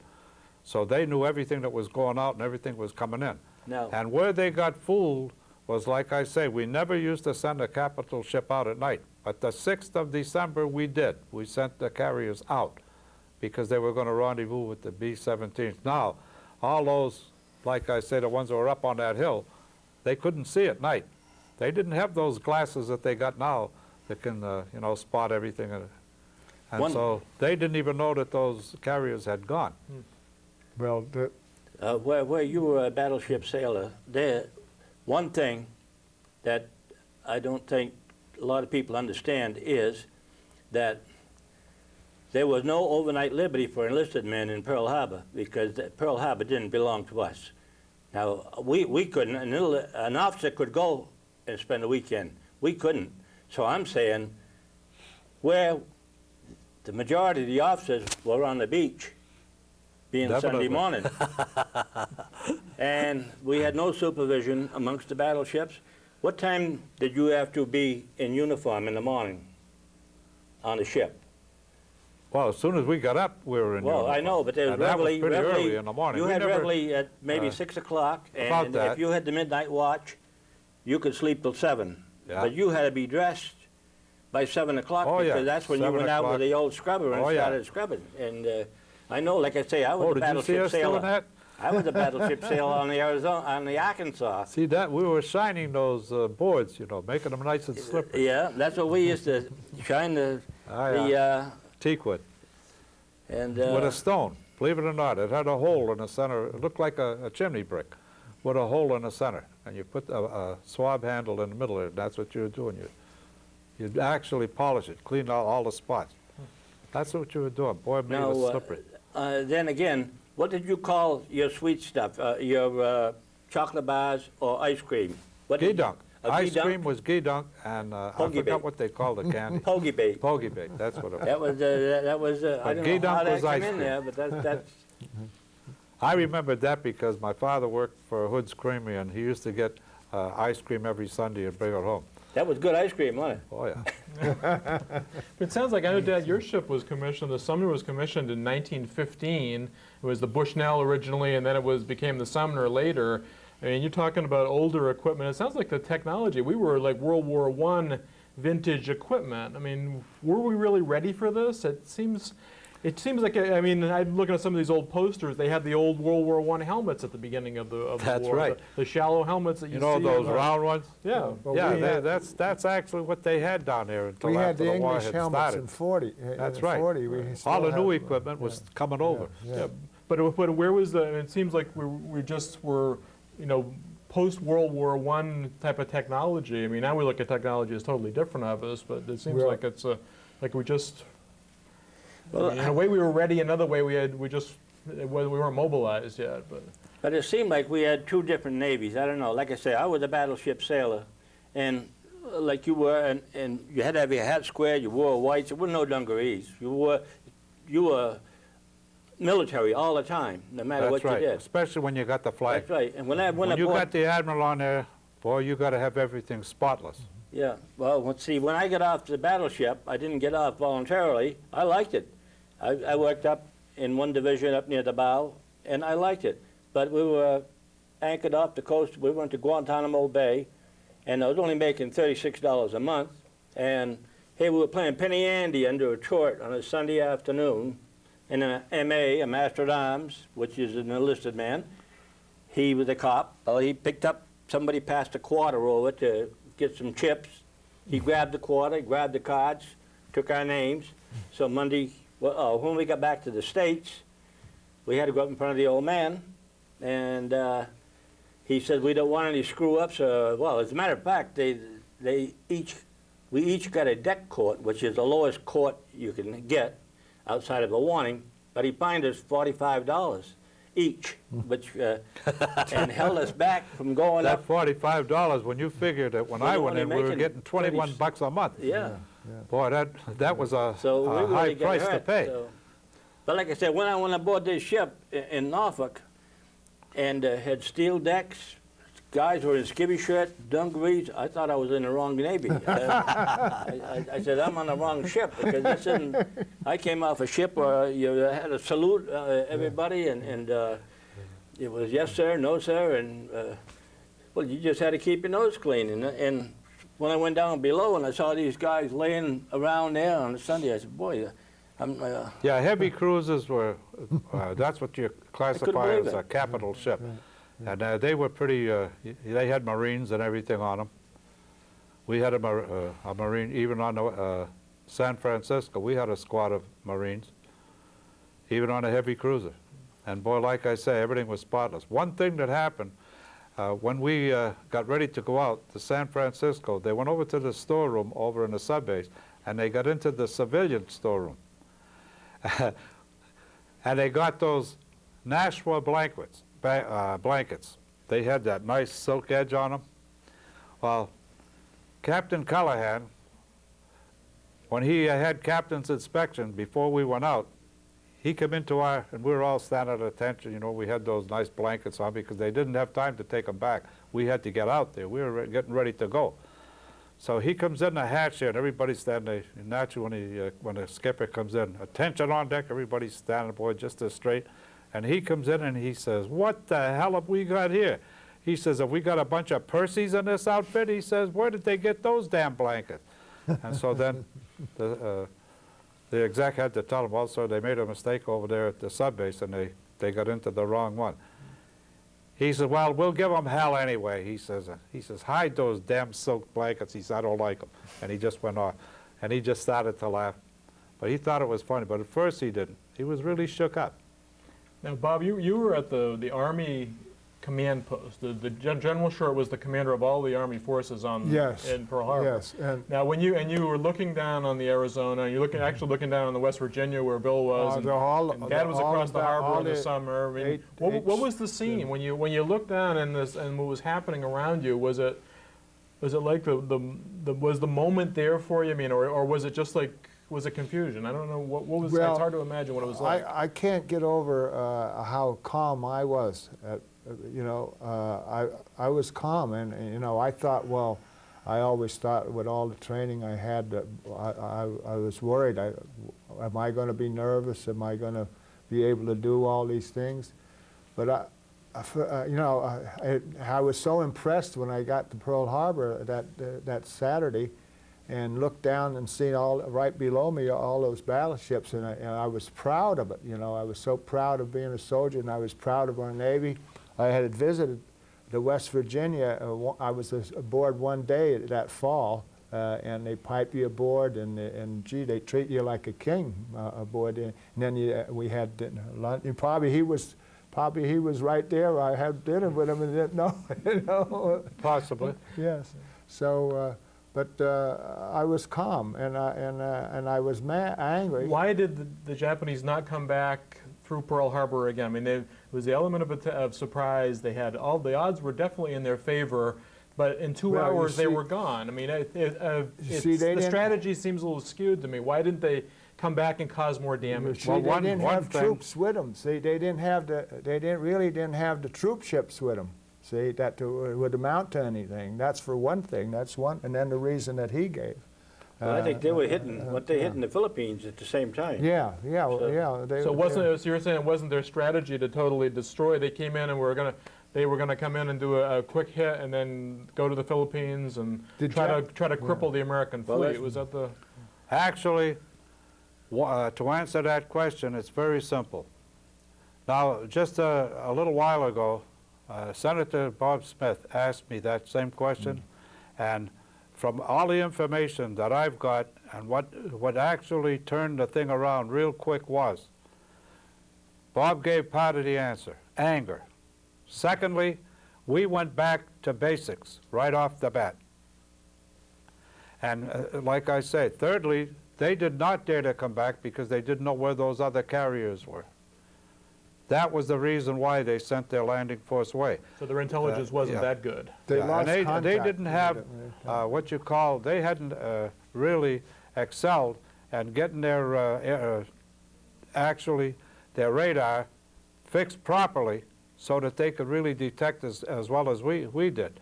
So they knew everything that was going out and everything was coming in. No. And where they got fooled was, like I say, we never used to send a capital ship out at night. But the 6th of December we did. We sent the carriers out because they were going to rendezvous with the B-17s. Now, all those, like I say, the ones that were up on that hill, they couldn't see at night. They didn't have those glasses that they got now that can, you know, spot everything. And so they didn't even know that those carriers had gone. Well, where you were a battleship sailor, one thing that I don't think a lot of people understand is that there was no overnight liberty for enlisted men in Pearl Harbor because Pearl Harbor didn't belong to us. Now, we couldn't, an officer could go and spend a weekend. We couldn't. So I'm saying where the majority of the officers were on the beach, being Definitely. Sunday morning. And we had no supervision amongst the battleships. What time did you have to be in uniform in the morning on the ship? Well, as soon as we got up, we were in uniform. Well, I know, but there was reveille. That was pretty early in the morning. You We had never, reveille at maybe 6 o'clock, and that. if you had the midnight watch, you could sleep till 7. Yeah. But you had to be dressed by 7 o'clock Oh, because yeah, that's when you 7 went out with o'clock. the old scrubber and Oh, yeah. started scrubbing. And I know, like I say, I was Oh, a did you see battleship us doing sailor. that? I was a battleship sailor on the Arkansas. See that? We were shining those boards, you know, making them nice and slippery. Yeah, that's what we used to shine the Teakwood. and With a stone, believe it or not. It had a hole in the center. It looked like a chimney brick with a hole in the center. And you put a swab handle in the middle of it. That's what you were doing. You'd actually polish it, clean out all the spots. That's what you were doing. Boy, it made it slippery. then again, what did you call your sweet stuff? Your chocolate bars or ice cream? Geedunk. Ice geedunk? cream was geedunk, and I Pogey forgot bake. what they called the candy. Pogey bake. Pogey bake, that's what it was. That was I don't know geedunk how that was came ice in cream. there, but that's I remembered that because my father worked for Hood's Creamery, and he used to get ice cream every Sunday and bring it home. that was good ice cream, wasn't it? Oh, yeah. But it sounds like, I know, Dad, your ship was commissioned, the Sumner was commissioned in 1915. It was the Bushnell originally, and then it became the Sumner later. I mean, you're talking about older equipment. It sounds like the technology, we were like World War I vintage equipment. I mean, were we really ready for this? It seems like, I mean, I'm looking at some of these old posters. They had the old World War I helmets at the beginning of the war. That's right. The shallow helmets that you see. You know those in the- round ones? Yeah. Well, Yeah, we had- that's actually what they had down there until We had after the the war English had helmets started. in 40. That's in right. 40, we All the still new have- equipment was coming over. Yeah, but where was the? It seems like we just were, you know, post World War I type of technology. I mean, now we look at technology as totally different of us, but it seems Well- like it's like we just. Well, in a way, we were ready. Another way, we weren't mobilized yet. But it seemed like we had two different navies. I don't know. Like I say, I was a battleship sailor, and like you were, and you had to have your hat squared. You wore whites. It wasn't no dungarees. You were military all the time, no matter That's what right, you did. especially when you got the flag. That's right. And when When you got the admiral on there, boy, you got to have everything spotless. yeah. Well, let's see. When I got off the battleship, I didn't get off voluntarily. I liked it. I worked up in one division up near the bow, and I liked it. But we were anchored off the coast. We went to Guantanamo Bay, and I was only making $36 a month. And hey, we were playing Penny Andy under a chort on a Sunday afternoon, and an MA, a Master at Arms, which is an enlisted man. He was a cop. Well, he picked up, somebody passed a quarter over to get some chips. He grabbed the quarter, grabbed the cards, took our names. So Monday, when we got back to the States, we had to go up in front of the old man, and he said, we don't want any screw-ups. Well, as a matter of fact, we each got a deck court, which is the lowest court you can get outside of a warning, but he fined us $45 each, which and held us back from going That up. $45, when you figured that when We I were went in, only we were making getting 21 30 bucks a month. Yeah. Boy, that was a So we really high got price to hurt, pay. so. But like I said, when I went aboard this ship in Norfolk and had steel decks, guys were in skivvy shirt, dungarees, I thought I was in the wrong Navy. I said, I'm on the wrong ship because this isn't, I came off a ship where you had to salute everybody and it was yes sir, no sir, and well, you just had to keep your nose clean. And when I went down below and I saw these guys laying around there on a Sunday, I said, boy, I'm... Yeah, heavy cruisers were, that's what you classify believe as a it. capital ship. And they were pretty, they had Marines and everything on them. We had a Marine, even on the, San Francisco, we had a squad of Marines, even on a heavy cruiser. And boy, like I say, everything was spotless. One thing that happened, when we got ready to go out to San Francisco, they went over to the storeroom over in the subbase, and they got into the civilian storeroom. And they got those Nashua blankets. They had that nice silk edge on them. Well, Captain Callahan, when he had captain's inspection before we went out, he came into our, and we were all standing at attention, you know, we had those nice blankets on because they didn't have time to take them back. We had to get out there. We were getting ready to go. So he comes in the hatch there, and everybody's standing there. And naturally, when the skipper comes in, attention on deck, everybody's standing, boy, just as straight. And he comes in and he says, what the hell have we got here? He says, have we got a bunch of Percys in this outfit? He says, where did they get those damn blankets? And so then the exec had to tell him, well, sir, they made a mistake over there at the subbase, and they got into the wrong one. He said, well, we'll give them hell anyway. He says, hide those damn silk blankets. He said, I don't like them. And he just went off. And he just started to laugh. But he thought it was funny. But at first he didn't. He was really shook up. Now, Bob, you were at the Army command post. The General Short was the commander of all the Army forces in Pearl Harbor. Yes. And now, when you were looking down on the Arizona, and you're actually looking down on the West Virginia where Bill was, and Dad was across the harbor in the summer. I mean, what was the scene when you looked down and what was happening around you? Was it like was the moment there for you? I mean, or was it just like, was it confusion? I don't know. What was? Well, it's hard to imagine what it was like. I can't get over how calm I was. I was calm, and I thought, well, I always thought with all the training I had that I was worried. Am I going to be nervous? Am I going to be able to do all these things? But I was so impressed when I got to Pearl Harbor that Saturday, and looked down and seen right below me all those battleships, and I was proud of it. I was so proud of being a soldier, and I was proud of our Navy. I had visited the West Virginia. I was aboard one day that fall, and they pipe you aboard, and gee, they treat you like a king aboard. And then we had lunch. And probably he was right there. I had dinner with him and didn't know. Possibly. Yes. So. But I was calm, and I was angry. Why did the Japanese not come back through Pearl Harbor again? I mean, it was the element of surprise. They had the odds were definitely in their favor, but in 2 hours they were gone. I mean, the strategy seems a little skewed to me. Why didn't they come back and cause more damage? They didn't have troops with them. See, they didn't have really didn't have the troop ships with them. See, that would amount to anything. That's for one thing. That's one, and then the reason that he gave. Well, I think they were hitting what they hit in the Philippines at the same time. Yeah. So you're saying it wasn't their strategy to totally destroy? They came in and they were gonna come in and do a quick hit and then go to the Philippines and try to cripple the American fleet. Was that the? Actually, to answer that question, it's very simple. Now, just a little while ago, Senator Bob Smith asked me that same question, and from all the information that I've got, and what actually turned the thing around real quick was, Bob gave part of the answer, anger. Secondly, we went back to basics right off the bat. And like I said, thirdly, they did not dare to come back because they didn't know where those other carriers were. That was the reason why they sent their landing force away. So their intelligence wasn't that good. They lost contact. They didn't have they hadn't really excelled at getting their actually their radar fixed properly so that they could really detect as well as we did.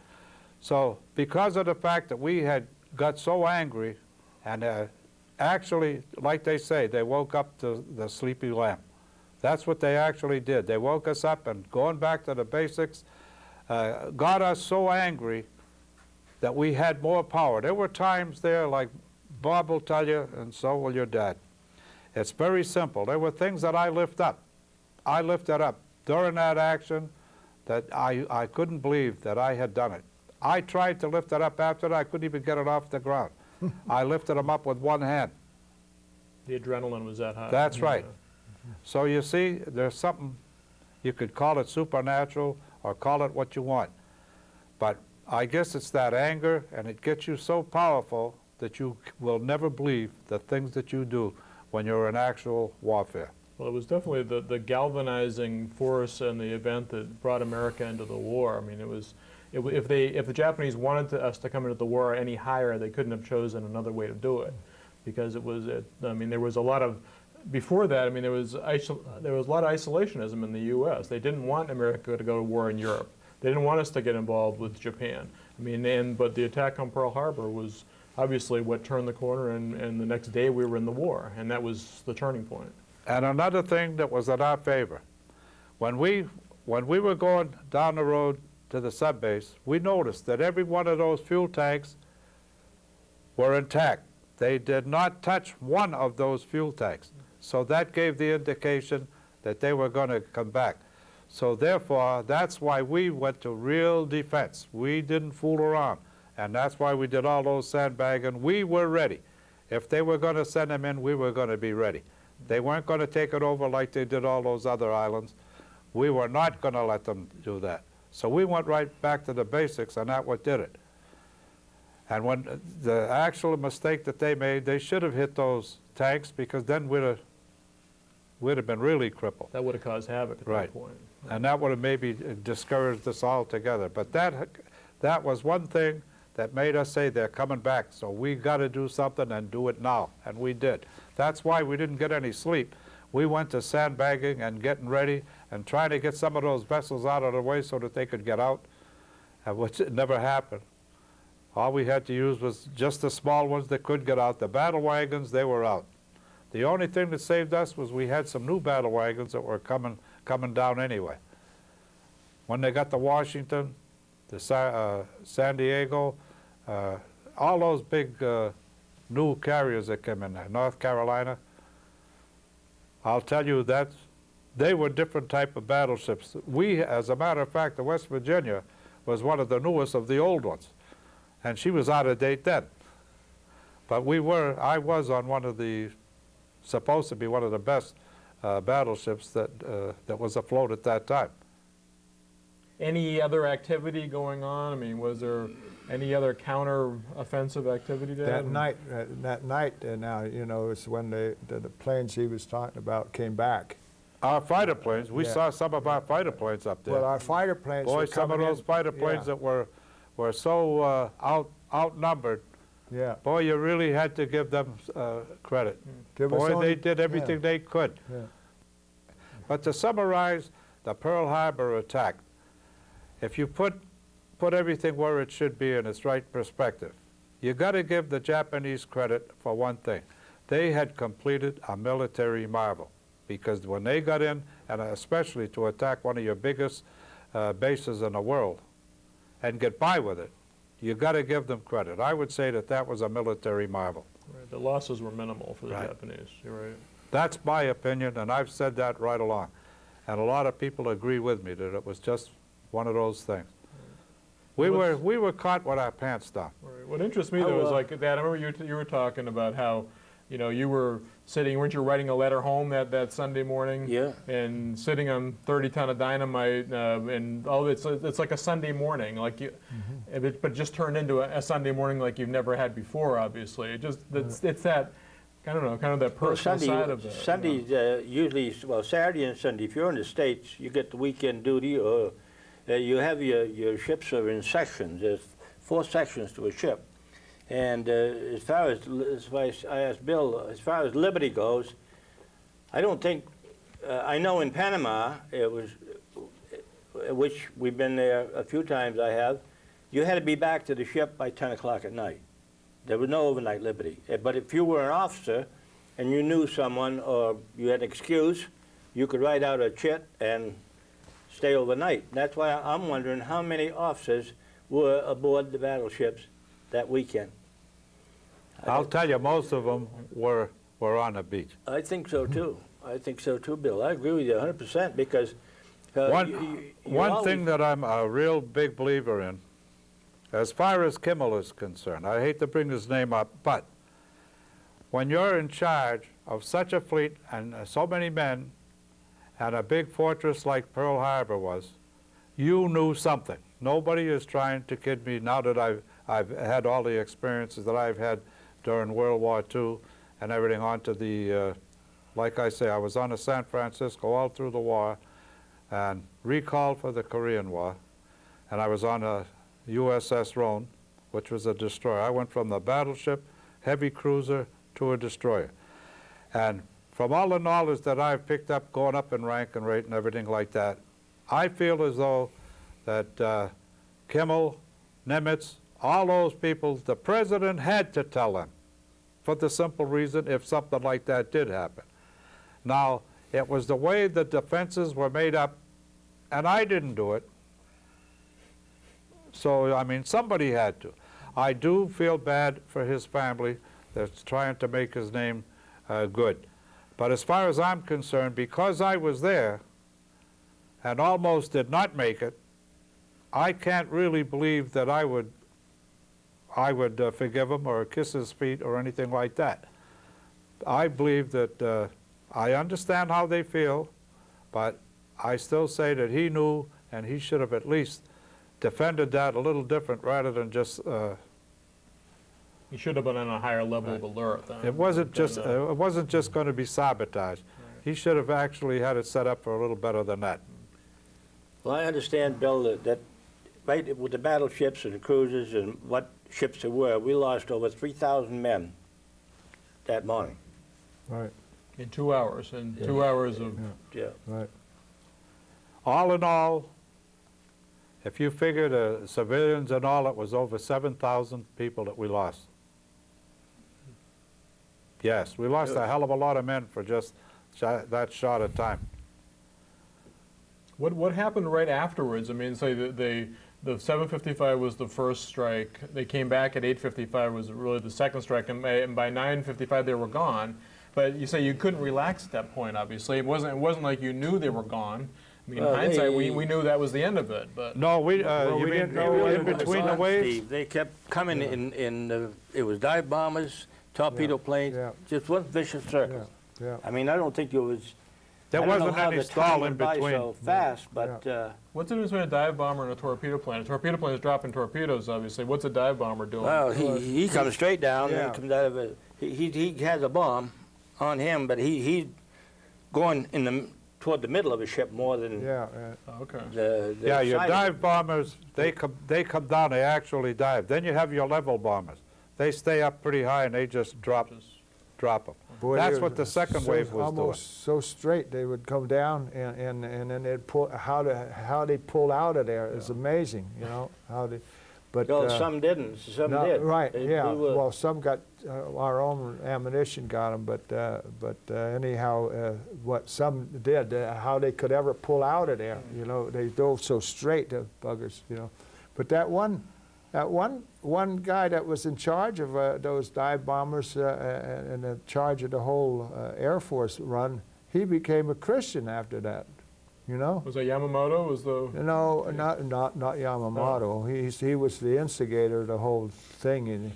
So because of the fact that we had got so angry, and actually, like they say, they woke up the sleepy lamb. That's what they actually did. They woke us up, and going back to the basics, got us so angry that we had more power. There were times there, like Bob will tell you, and so will your dad. It's very simple. There were things that I lifted up. I lifted up during that action that I couldn't believe that I had done it. I tried to lift it up after that. I couldn't even get it off the ground. I lifted them up with one hand. The adrenaline was that high. That's right. So you see, there's something, you could call it supernatural or call it what you want. But I guess it's that anger, and it gets you so powerful that you will never believe the things that you do when you're in actual warfare. Well, it was definitely the galvanizing force and the event that brought America into the war. I mean, if the Japanese wanted us to come into the war any higher, they couldn't have chosen another way to do it, because there was a lot of. Before that, I mean, there was a lot of isolationism in the U.S. They didn't want America to go to war in Europe. They didn't want us to get involved with Japan. I mean, but the attack on Pearl Harbor was obviously what turned the corner, and the next day we were in the war, and that was the turning point. And another thing that was in our favor, when we were going down the road to the subbase, we noticed that every one of those fuel tanks were intact. They did not touch one of those fuel tanks. So that gave the indication that they were going to come back. So therefore, that's why we went to real defense. We didn't fool around. And that's why we did all those sandbagging. We were ready. If they were going to send them in, we were going to be ready. They weren't going to take it over like they did all those other islands. We were not going to let them do that. So we went right back to the basics, and that's what did it. And when the actual mistake that they made, they should have hit those tanks, because then we'd have been really crippled. That would have caused havoc at that point. And that would have maybe discouraged us altogether. But that was one thing that made us say they're coming back, so we got to do something and do it now, and we did. That's why we didn't get any sleep. We went to sandbagging and getting ready and trying to get some of those vessels out of the way so that they could get out, which never happened. All we had to use was just the small ones that could get out. The battle wagons, they were out. The only thing that saved us was we had some new battle wagons that were coming down anyway. When they got to Washington, the San Diego, all those big new carriers that came in there, North Carolina, I'll tell you that they were different type of battleships. We, as a matter of fact, the West Virginia was one of the newest of the old ones, and she was out of date then. But I was on one of the, supposed to be one of the best battleships that was afloat at that time. Any other activity going on? I mean, was there any other counter-offensive activity there? That night, now, you know, it's when the planes he was talking about came back. Our fighter planes, we saw some of our fighter planes up there. Well, our fighter planes Boy, were some of coming those in, fighter planes that were so outnumbered. Yeah. Boy, you really had to give them credit. Boy, they did everything they could. Yeah. But to summarize the Pearl Harbor attack, if you put everything where it should be in its right perspective, you got to give the Japanese credit for one thing. They had completed a military marvel, because when they got in, and especially to attack one of your biggest bases in the world and get by with it, you got to give them credit. I would say that that was a military marvel. Right. The losses were minimal for the Japanese. You're right. That's my opinion, and I've said that right along. And a lot of people agree with me that it was just one of those things. We were caught with our pants down. Right. What interests me, though, is like that. I remember you were talking about how, you know, you were sitting, weren't you writing a letter home that Sunday morning? Yeah. And sitting on 30 ton of dynamite, and it's like a Sunday morning, like you, but just turned into a Sunday morning like you've never had before. Obviously, it just it's that, I don't know, kind of that personal side of it. Sundays usually, well, Saturday and Sunday. If you're in the States, you get the weekend duty, or you have your ships are in sections. There's 4 sections to a ship. And as far as I asked Bill, as far as liberty goes, I don't think, I know in Panama, it was, which we've been there a few times, I have, you had to be back to the ship by 10 o'clock at night. There was no overnight liberty. But if you were an officer and you knew someone or you had an excuse, you could write out a chit and stay overnight. That's why I'm wondering how many officers were aboard the battleships that weekend. I'll tell you, most of them were on the beach. I think so too. I think so too, Bill. I agree with you 100%, because one thing that I'm a real big believer in, as far as Kimmel is concerned, I hate to bring his name up, but when you're in charge of such a fleet and so many men and a big fortress like Pearl Harbor was, you knew something. Nobody is trying to kid me now that I've had all the experiences that I've had during World War II and everything on to the, like I say, I was on the San Francisco all through the war and recalled for the Korean War, and I was on a USS Rhone, which was a destroyer. I went from the battleship, heavy cruiser, to a destroyer. And from all the knowledge that I've picked up going up in rank and rate and everything like that, I feel as though that Kimmel, Nimitz, all those people, the president had to tell them, for the simple reason if something like that did happen. Now, it was the way the defenses were made up, and I didn't do it. So, I mean, somebody had to. I do feel bad for his family that's trying to make his name good. But as far as I'm concerned, because I was there and almost did not make it, I can't really believe that I would forgive him or kiss his feet or anything like that. I believe that I understand how they feel, but I still say that he knew, and he should have at least defended that a little different rather than just. He should have been on a higher level of alert. It wasn't just going to be sabotaged. Right. He should have actually had it set up for a little better than that. Well, I understand, Bill, that right with the battleships and the cruisers and what ships there were, we lost over 3,000 men that morning. Right. In 2 hours, and 2 hours of... Yeah. Right. All in all, if you figure the civilians and all, it was over 7,000 people that we lost. Yes, we lost a hell of a lot of men for just that short a time. What happened right afterwards? I mean, say the 7:55 was the first strike. They came back at 8:55 was really the second strike, and by 9:55 they were gone. But you say you couldn't relax at that point. Obviously, it wasn't like you knew they were gone. I mean, in hindsight, we knew that was the end of it. But no, we didn't know in between the waves. Steve, they kept coming it was dive bombers, torpedo planes, just one vicious circle. Yeah. I mean, I don't think there was. There wasn't any stall in between. So fast, but what's the difference between a dive bomber and a torpedo plane? A torpedo plane is dropping torpedoes, obviously. What's a dive bomber doing? well, he comes straight down. And he comes out of it. He has a bomb on him, but he's going toward the middle of a ship more than Okay. Your dive bombers, they come down, they actually dive. Then you have your level bombers. They stay up pretty high and they just drop them. Boy, That's what the second wave was almost so straight they would come down and then they'd pull. How they pull out of there is amazing. You know how they. But some didn't. Some did. Right. Well, some got our own ammunition got them, but anyhow, what some did, how they could ever pull out of there. You know, they dove so straight, the buggers. You know, but that one guy that was in charge of those dive bombers and in charge of the whole Air Force run, he became a Christian after that. You know? Was that Yamamoto? No, not Yamamoto. He was the instigator of the whole thing. And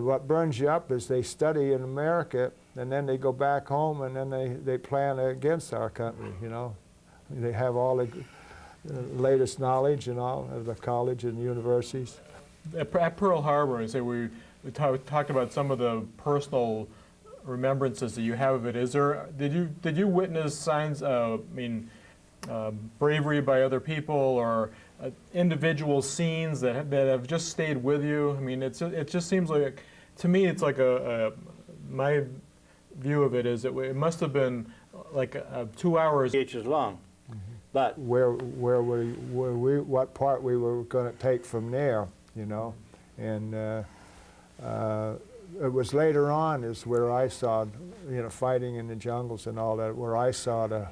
what burns you up is they study in America, and then they go back home, and then they plan against our country. You know, they have all the latest knowledge and all of the college and universities. At Pearl Harbor, I say we talked about some of the personal remembrances that you have of it. Did you witness signs? Bravery by other people, or individual scenes that have just stayed with you? I mean, it just seems like, to me, it's like my view of it is it must have been like 2 hours. Inches long, but what part we were going to take from there, you know, and it was later on is where I saw, you know, fighting in the jungles and all that, where I saw the